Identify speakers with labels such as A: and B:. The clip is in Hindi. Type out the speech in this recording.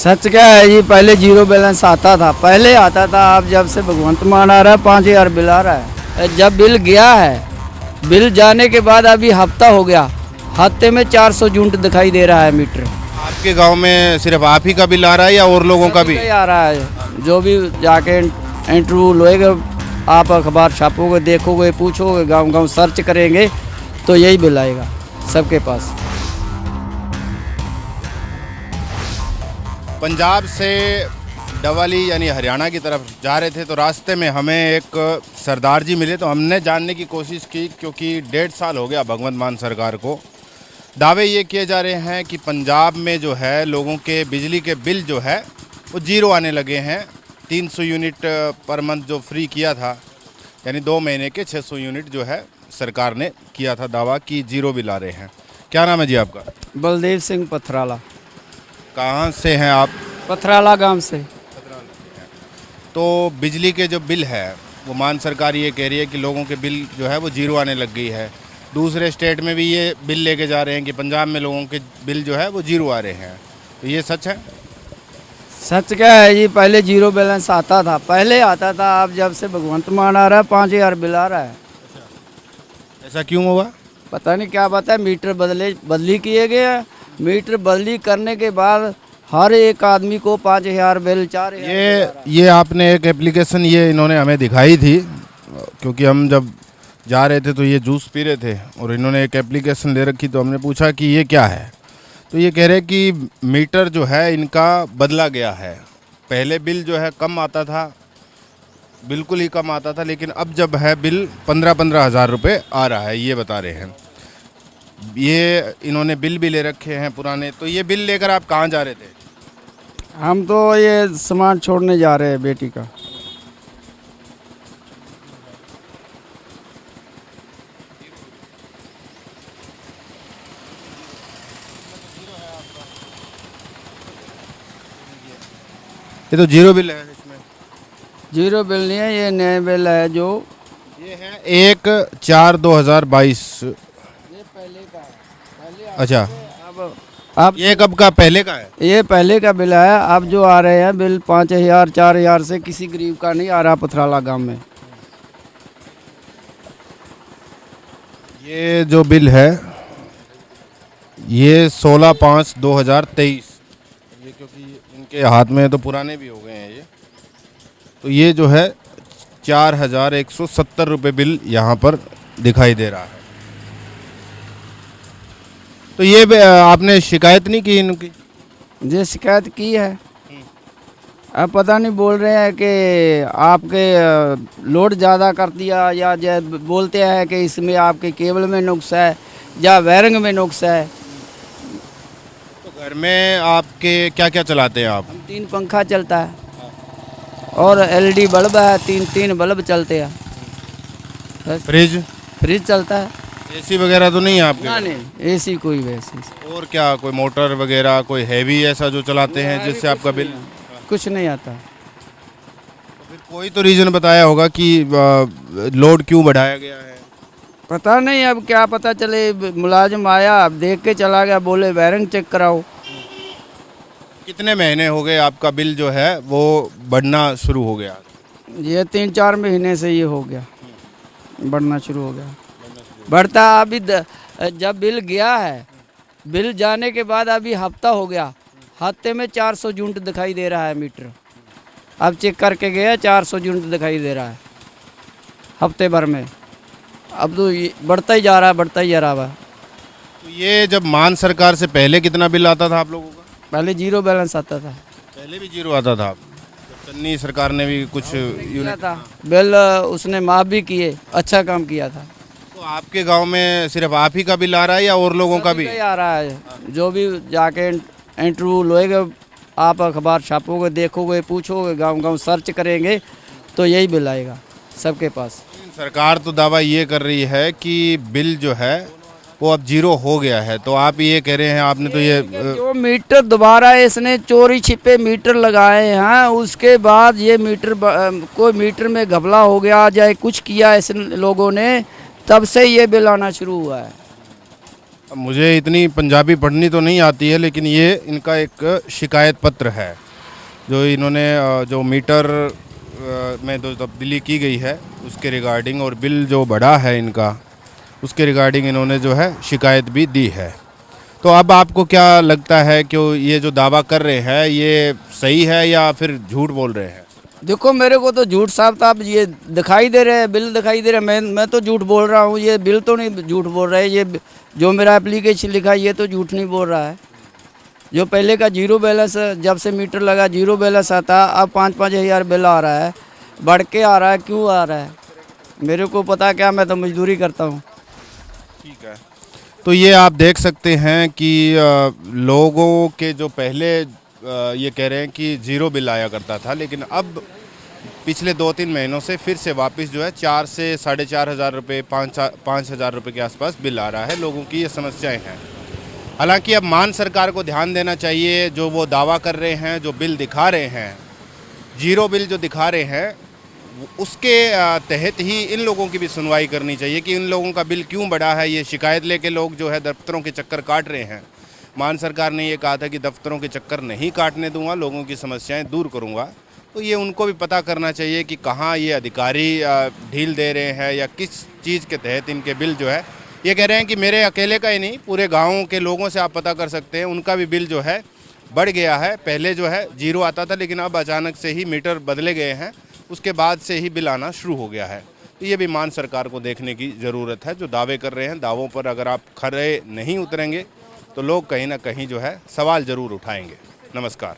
A: सच क्या है जी, पहले जीरो बैलेंस आता था, पहले आता था। अब जब से भगवंत मान आ रहा है 5,000 बिल आ रहा है। जब बिल गया है, बिल जाने के बाद अभी हफ्ता हो गया, हफ्ते में 400 यूनिट दिखाई दे रहा है मीटर।
B: आपके गांव में सिर्फ आप ही का बिल आ रहा है या और लोगों का भी?
A: सभी आ रहा है, जो भी जाके इंटरव्यू लोगे, आप अखबार छापोगे, देखोगे, पूछोगे, गांव गांव सर्च करेंगे तो यही बिल आएगा सबके पास।
B: पंजाब से डवाली यानी हरियाणा की तरफ जा रहे थे तो रास्ते में हमें एक सरदार जी मिले, तो हमने जानने की कोशिश की, क्योंकि 1.5 साल हो गया भगवंत मान सरकार को। दावे ये किए जा रहे हैं कि पंजाब में जो है लोगों के बिजली के बिल जो है वो जीरो आने लगे हैं। 300 यूनिट पर मंथ जो फ्री किया था, यानी 2 महीने के 600 यूनिट जो है सरकार ने किया था दावा कि जीरो बिल आ रहे हैं। क्या नाम है जी आपका?
A: बलदेव सिंह पथराला।
B: कहाँ से हैं आप?
A: पथराला गांव से।
B: तो बिजली के जो बिल है वो मान सरकार ये कह रही है कि लोगों के बिल जो है वो जीरो आने लग गई है। दूसरे स्टेट में भी ये बिल लेके जा रहे हैं कि पंजाब में लोगों के बिल जो है वो जीरो आ रहे हैं। तो ये सच है?
A: सच क्या है जी, पहले जीरो बैलेंस आता था, पहले आता था। अब जब से भगवंत मान आ रहा है 5,000 बिल आ रहा है।
B: ऐसा क्यों हुआ?
A: पता नहीं क्या बात है, मीटर बदली किए गए हैं। मीटर बदली करने के बाद हर एक आदमी को 5,000 बिल, 4,000।
B: ये आपने एक एप्लीकेशन ये इन्होंने हमें दिखाई थी, क्योंकि हम जब जा रहे थे तो ये जूस पी रहे थे और इन्होंने एक एप्लीकेशन ले रखी, तो हमने पूछा कि ये क्या है। तो ये कह रहे कि मीटर जो है इनका बदला गया है। पहले बिल जो है कम आता था, बिल्कुल ही कम आता था, लेकिन अब जब है बिल 15-15 हज़ार रुपये आ रहा है, ये बता रहे हैं। ये इन्होंने बिल भी ले रखे हैं पुराने। तो ये बिल लेकर आप कहाँ जा रहे थे?
A: हम तो ये सामान छोड़ने जा रहे हैं बेटी का।
B: ये तो जीरो बिल है इसमें।
A: जीरो बिल नहीं है, ये नए बिल है जो।
B: ये है 1/4/2022।
A: ये पहले का है, पहले
B: अच्छा,
A: अब
B: ये कब का? पहले का है?
A: ये पहले का बिल है। अब जो आ रहे हैं बिल 5,000 4,000 से किसी गरीब का नहीं आ रहा पथराला गांव में।
B: ये जो बिल है ये 16/5/2023। ये क्योंकि इनके हाथ में तो पुराने भी हो गए हैं ये। तो ये जो है 4,170 रुपये बिल यहाँ पर दिखाई दे रहा है। तो ये आपने शिकायत नहीं की इनकी?
A: ये शिकायत की है। अब पता नहीं, बोल रहे हैं कि आपके लोड ज़्यादा कर दिया, या बोलते हैं कि इसमें आपके केबल में नुक्स है या वायरिंग में नुक्स है।
B: तो घर में आपके क्या क्या चलाते हैं आप?
A: 3 पंखा चलता है और एलईडी बल्ब है, 3 बल्ब चलते हैं। बस। फ्रिज चलता है।
B: एसी वगैरह तो नहीं है आपके?
A: ना नहीं, एसी कोई वैसे।
B: और क्या, कोई मोटर वगैरह कोई हैवी ऐसा जो चलाते हैं जिससे आपका बिल?
A: कुछ नहीं आता।
B: तो फिर कोई तो रीज़न बताया होगा कि लोड क्यों बढ़ाया गया है।
A: पता नहीं, अब क्या पता चले। मुलाजिम आया, अब देख के चला गया, बोले वायरिंग चेक कराओ।
B: कितने महीने हो गए आपका बिल जो है वो बढ़ना शुरू हो गया?
A: ये 3-4 महीने से ये हो गया, बढ़ना शुरू हो गया। बढ़ता अभी जब बिल गया है, बिल जाने के बाद अभी हफ्ता हो गया, हफ्ते में 400 यूनिट दिखाई दे रहा है मीटर। अब चेक करके गया, 400 यूनिट दिखाई दे रहा है हफ्ते भर में। अब तो ये बढ़ता ही जा रहा है, बढ़ता ही जा रहा है।
B: तो ये जब मान सरकार से पहले कितना बिल आता था आप लोगों का?
A: पहले जीरो बैलेंस आता था।
B: पहले भी जीरो आता था? जब चन्नी सरकार ने भी कुछ यूनिट
A: था बिल, उसने माफ़ भी किए, अच्छा काम किया था।
B: तो आपके गांव में सिर्फ आप ही का बिल आ रहा है या और लोगों का भी?
A: आ रहा है, जो भी जाके इंटरव्यू लोगे, आप अखबार छापोगे, देखोगे, पूछोगे, गांव गांव सर्च करेंगे तो यही बिल आएगा सबके पास।
B: सरकार तो दावा ये कर रही है कि बिल जो है वो अब जीरो हो गया है, तो आप ये कह रहे हैं, आपने तो ये
A: जो मीटर दोबारा इसने चोरी छिपे मीटर लगाए हैं, उसके बाद ये मीटर कोई मीटर में घपला हो गया या कुछ किया इस लोगों ने, तब से ये बिल आना शुरू हुआ है।
B: मुझे इतनी पंजाबी पढ़नी तो नहीं आती है, लेकिन ये इनका एक शिकायत पत्र है जो इन्होंने जो मीटर में जो तब्दीली की गई है उसके रिगार्डिंग और बिल जो बढ़ा है इनका उसके रिगार्डिंग इन्होंने जो है शिकायत भी दी है। तो अब आपको क्या लगता है कि ये जो दावा कर रहे हैं ये सही है या फिर झूठ बोल रहे हैं?
A: देखो मेरे को तो झूठ साफ साफ ये दिखाई दे रहे हैं, बिल दिखाई दे रहे हैं। मैं तो झूठ बोल रहा हूँ, ये बिल तो नहीं झूठ बोल रहा है। ये जो मेरा एप्लीकेशन लिखा है ये तो झूठ नहीं बोल रहा है। जो पहले का जीरो बैलेंस, जब से मीटर लगा जीरो बैलेंस आता, अब 5-5 हज़ार बिल आ रहा है, बढ़ के आ रहा है। क्यों आ रहा है मेरे को पता क्या, मैं तो मजदूरी करता हूँ।
B: ठीक है, तो ये आप देख सकते हैं कि लोगों के जो पहले ये कह रहे हैं कि ज़ीरो बिल आया करता था, लेकिन अब पिछले 2-3 महीनों से फिर से वापस जो है 4 से 4.5 हज़ार रुपये, 5 हज़ार रुपये के आसपास बिल आ रहा है। लोगों की ये समस्याएं हैं। हालांकि अब मान सरकार को ध्यान देना चाहिए, जो वो दावा कर रहे हैं, जो बिल दिखा रहे हैं, जीरो बिल जो दिखा रहे हैं, उसके तहत ही इन लोगों की भी सुनवाई करनी चाहिए कि इन लोगों का बिल क्यों बढ़ा है। ये शिकायत लेके लोग जो है दफ्तरों के चक्कर काट रहे हैं। मान सरकार ने ये कहा था कि दफ्तरों के चक्कर नहीं काटने दूंगा, लोगों की समस्याएं दूर करूंगा। तो ये उनको भी पता करना चाहिए कि कहाँ ये अधिकारी ढील दे रहे हैं या किस चीज़ के तहत इनके बिल जो है। ये कह रहे हैं कि मेरे अकेले का ही नहीं, पूरे गाँव के लोगों से आप पता कर सकते हैं, उनका भी बिल जो है बढ़ गया है। पहले जो है जीरो आता था, लेकिन अब अचानक से ही मीटर बदले गए हैं, उसके बाद से ही बिल आना शुरू हो गया है। तो ये भी मान सरकार को देखने की ज़रूरत है। जो दावे कर रहे हैं, दावों पर अगर आप खरे नहीं उतरेंगे तो लोग कहीं ना कहीं जो है सवाल ज़रूर उठाएंगे। नमस्कार।